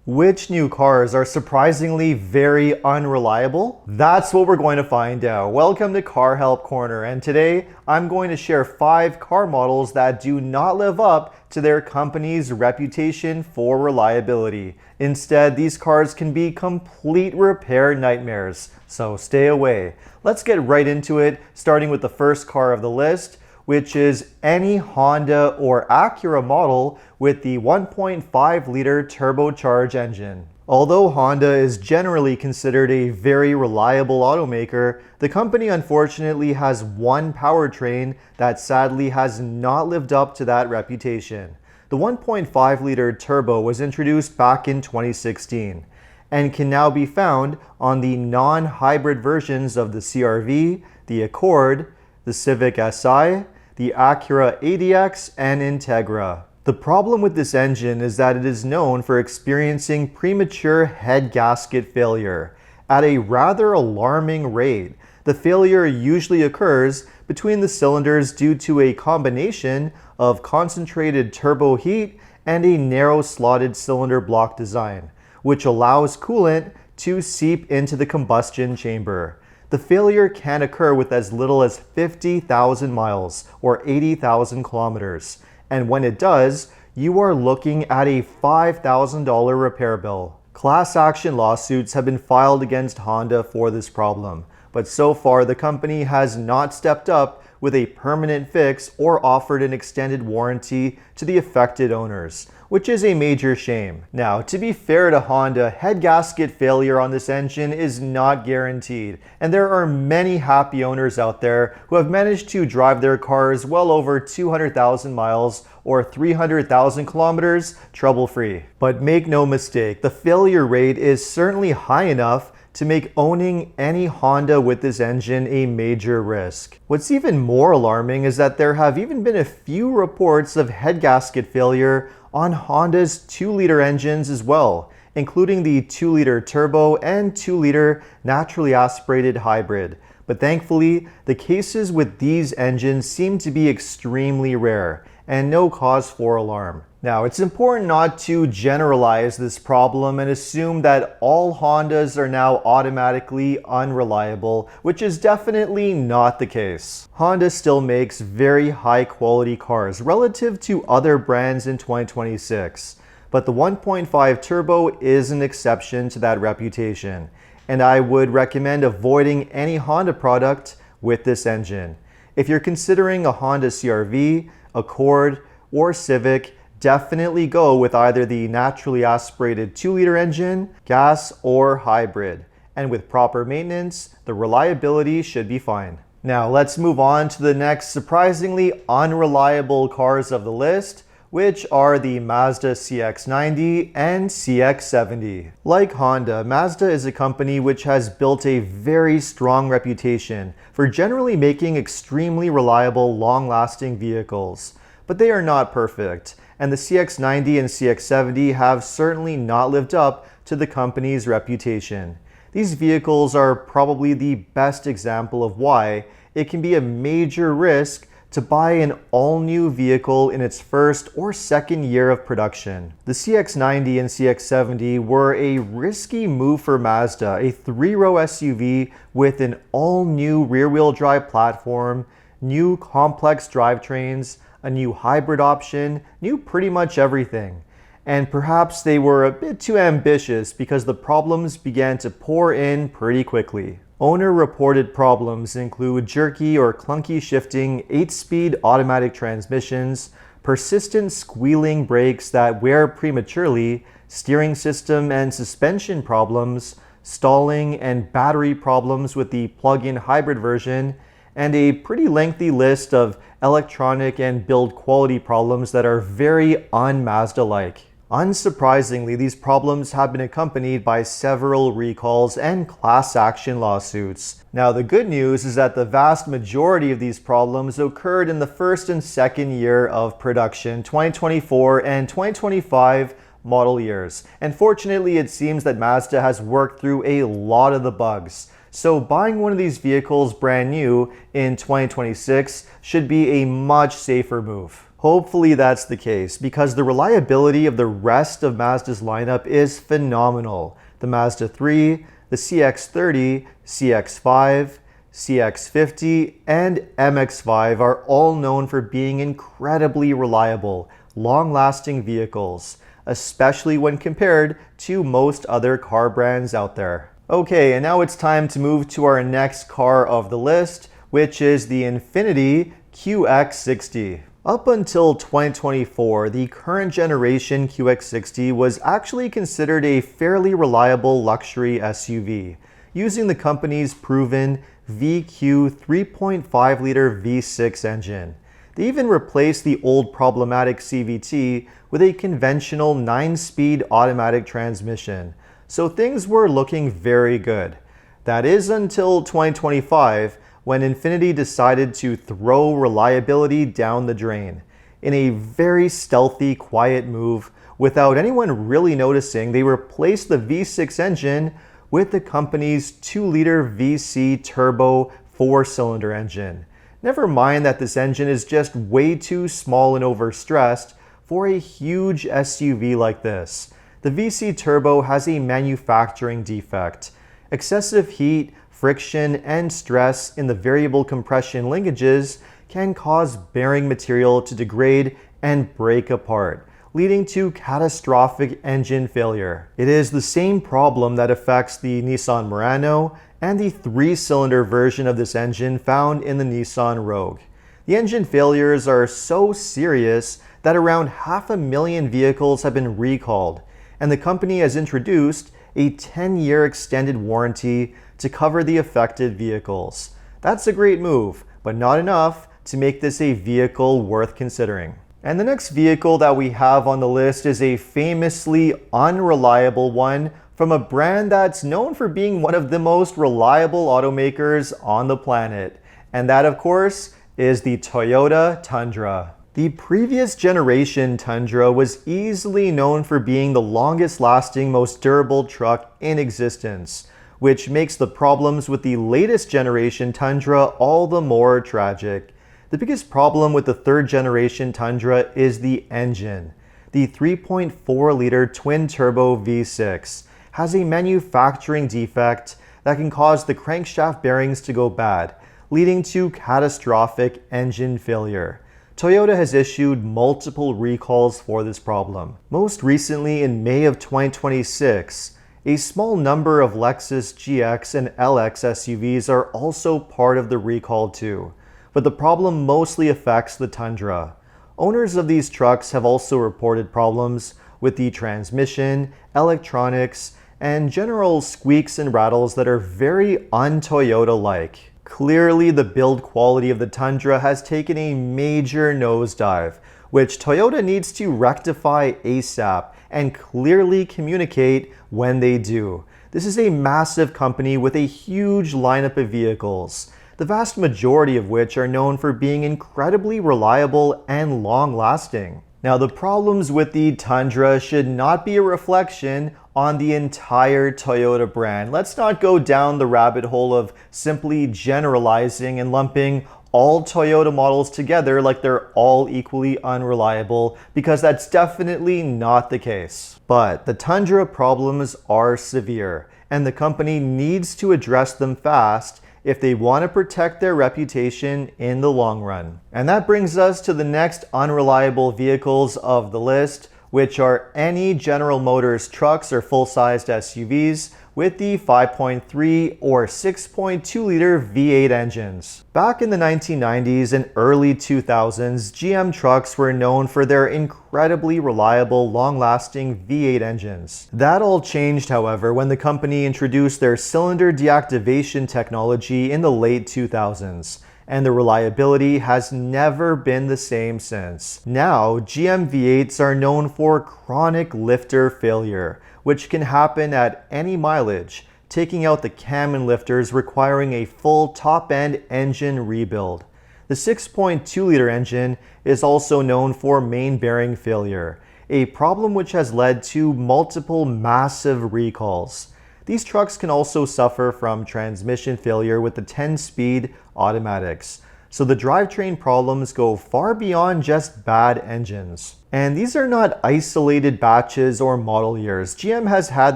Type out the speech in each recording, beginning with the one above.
Which new cars are surprisingly very unreliable? That's what we're going to find out. Welcome to Car Help Corner, and today I'm going to share 5 car models that do not live up to their company's reputation for reliability. Instead, these cars can be complete repair nightmares, so stay away. Let's get right into it, starting with the first car of the list, which is any Honda or Acura model with the 1.5-liter turbocharged engine. Although Honda is generally considered a very reliable automaker, the company unfortunately has one powertrain that sadly has not lived up to that reputation. The 1.5-liter turbo was introduced back in 2016 and can now be found on the non-hybrid versions of the CR-V, the Accord, the Civic Si, the Acura ADX, and Integra. The problem with this engine is that it is known for experiencing premature head gasket failure at a rather alarming rate. The failure usually occurs between the cylinders due to a combination of concentrated turbo heat and a narrow slotted cylinder block design, which allows coolant to seep into the combustion chamber. The failure can occur with as little as 50,000 miles or 80,000 kilometers. And when it does, you are looking at a $5,000 repair bill. Class action lawsuits have been filed against Honda for this problem, but so far the company has not stepped up with a permanent fix or offered an extended warranty to the affected owners, which is a major shame. Now, to be fair to Honda, head gasket failure on this engine is not guaranteed, and there are many happy owners out there who have managed to drive their cars well over 200,000 miles or 300,000 kilometers trouble-free. But make no mistake, the failure rate is certainly high enough to make owning any Honda with this engine a major risk. What's even more alarming is that there have even been a few reports of head gasket failure on Honda's 2-liter engines as well, including the 2-liter turbo and 2-liter naturally aspirated hybrid. But thankfully, the cases with these engines seem to be extremely rare and no cause for alarm. Now, it's important not to generalize this problem and assume that all Hondas are now automatically unreliable, which is definitely not the case. Honda still makes very high quality cars relative to other brands in 2026, but the 1.5 turbo is an exception to that reputation, and I would recommend avoiding any Honda product with this engine. If you're considering a Honda CR-V, Accord, or Civic, definitely go with either the naturally aspirated 2-liter engine, gas, or hybrid. And with proper maintenance, the reliability should be fine. Now let's move on to the next surprisingly unreliable cars of the list, which are the Mazda CX-90 and CX-70. Like Honda, Mazda is a company which has built a very strong reputation for generally making extremely reliable, long-lasting vehicles. But they are not perfect, and the CX-90 and CX-70 have certainly not lived up to the company's reputation. These vehicles are probably the best example of why it can be a major risk to buy an all-new vehicle in its first or second year of production. The CX-90 and CX-70 were a risky move for Mazda, a 3-row SUV with an all-new rear-wheel drive platform, new complex drivetrains, a new hybrid option, new pretty much everything. And perhaps they were a bit too ambitious because the problems began to pour in pretty quickly. Owner-reported problems include jerky or clunky shifting, 8-speed automatic transmissions, persistent squealing brakes that wear prematurely, steering system and suspension problems, stalling and battery problems with the plug-in hybrid version, and a pretty lengthy list of electronic and build quality problems that are very un-Mazda-like. Unsurprisingly, these problems have been accompanied by several recalls and class action lawsuits. Now, the good news is that the vast majority of these problems occurred in the first and second year of production, 2024 and 2025 model years. And fortunately, it seems that Mazda has worked through a lot of the bugs. So buying one of these vehicles brand new in 2026 should be a much safer move. Hopefully that's the case, because the reliability of the rest of Mazda's lineup is phenomenal. The Mazda 3, the CX-30, CX-5, CX-50, and MX-5 are all known for being incredibly reliable, long-lasting vehicles, especially when compared to most other car brands out there. Okay, and now it's time to move to our next car of the list, which is the Infiniti QX60. Up until 2024, the current generation QX60 was actually considered a fairly reliable luxury SUV, using the company's proven VQ 3.5-liter V6 engine. They even replaced the old problematic CVT with a conventional 9-speed automatic transmission, so things were looking very good. That is until 2025, when Infiniti decided to throw reliability down the drain. In a very stealthy, quiet move, without anyone really noticing, they replaced the V6 engine with the company's 2-liter VC turbo 4-cylinder engine. Never mind that this engine is just way too small and overstressed for a huge SUV like this. The VC turbo has a manufacturing defect. Excessive heat, friction, and stress in the variable compression linkages can cause bearing material to degrade and break apart, leading to catastrophic engine failure. It is the same problem that affects the Nissan Murano and the 3-cylinder version of this engine found in the Nissan Rogue. The engine failures are so serious that around 500,000 vehicles have been recalled, and the company has introduced a 10-year extended warranty to cover the affected vehicles. That's a great move, but not enough to make this a vehicle worth considering. And the next vehicle that we have on the list is a famously unreliable one from a brand that's known for being one of the most reliable automakers on the planet. And that, of course, is the Toyota Tundra. The previous generation Tundra was easily known for being the longest lasting, most durable truck in existence, which makes the problems with the latest generation Tundra all the more tragic. The biggest problem with the third generation Tundra is the engine. The 3.4-liter twin-turbo V6 has a manufacturing defect that can cause the crankshaft bearings to go bad, leading to catastrophic engine failure. Toyota has issued multiple recalls for this problem. Most recently, in May of 2026, a small number of Lexus GX and LX SUVs are also part of the recall too, but the problem mostly affects the Tundra. Owners of these trucks have also reported problems with the transmission, electronics, and general squeaks and rattles that are very un-Toyota-like. Clearly, the build quality of the Tundra has taken a major nosedive, which Toyota needs to rectify ASAP and clearly communicate when they do. This is a massive company with a huge lineup of vehicles, the vast majority of which are known for being incredibly reliable and long-lasting. Now, the problems with the Tundra should not be a reflection on the entire Toyota brand. Let's not go down the rabbit hole of simply generalizing and lumping all Toyota models together like they're all equally unreliable, because that's definitely not the case. But the Tundra problems are severe, and the company needs to address them fast if they want to protect their reputation in the long run. And that brings us to the next unreliable vehicles of the list, which are any General Motors trucks or full-sized SUVs with the 5.3 or 6.2-liter V8 engines. Back in the 1990s and early 2000s, GM trucks were known for their incredibly reliable, long-lasting V8 engines. That all changed, however, when the company introduced their cylinder deactivation technology in the late 2000s. And the reliability has never been the same since. Now, GM V8s are known for chronic lifter failure, which can happen at any mileage, taking out the cam and lifters, requiring a full top-end engine rebuild. The 6.2-liter engine is also known for main bearing failure, a problem which has led to multiple massive recalls. These trucks can also suffer from transmission failure with the 10-speed automatics. So the drivetrain problems go far beyond just bad engines. And these are not isolated batches or model years. GM has had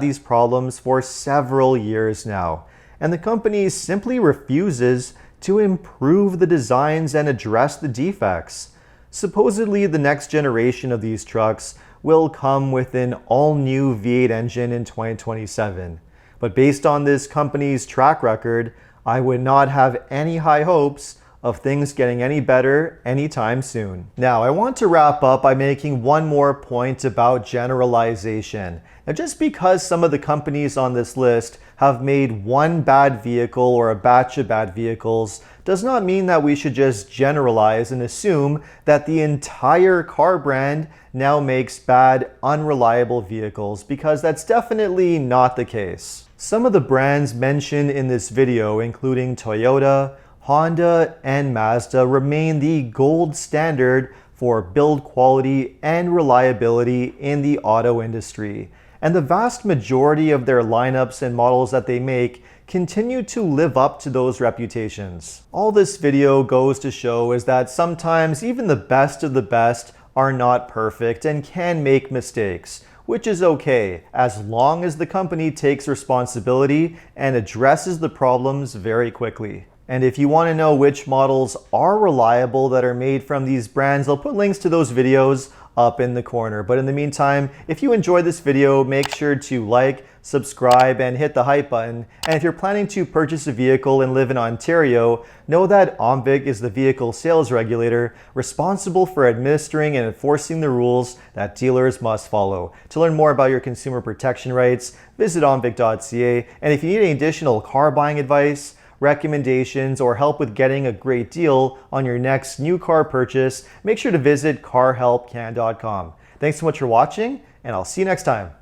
these problems for several years now, and the company simply refuses to improve the designs and address the defects. Supposedly, the next generation of these trucks will come with an all-new V8 engine in 2027. But based on this company's track record, I would not have any high hopes of things getting any better anytime soon. Now, I want to wrap up by making one more point about generalization. Now, just because some of the companies on this list have made one bad vehicle or a batch of bad vehicles does not mean that we should just generalize and assume that the entire car brand now makes bad, unreliable vehicles, because that's definitely not the case. Some of the brands mentioned in this video, including Toyota, Honda, and Mazda, remain the gold standard for build quality and reliability in the auto industry. And the vast majority of their lineups and models that they make continue to live up to those reputations. All this video goes to show is that sometimes even the best of the best are not perfect and can make mistakes, which is okay as long as the company takes responsibility and addresses the problems very quickly. And if you want to know which models are reliable that are made from these brands, I'll put links to those videos up in the corner. But in the meantime, if you enjoyed this video, make sure to like, subscribe, and hit the hype button. And if you're planning to purchase a vehicle and live in Ontario, know that OMVIC is the vehicle sales regulator responsible for administering and enforcing the rules that dealers must follow. To learn more about your consumer protection rights, visit omvic.ca. And if you need any additional car buying advice, recommendations, or help with getting a great deal on your next new car purchase, make sure to visit carhelpcan.com. Thanks so much for watching, and I'll see you next time.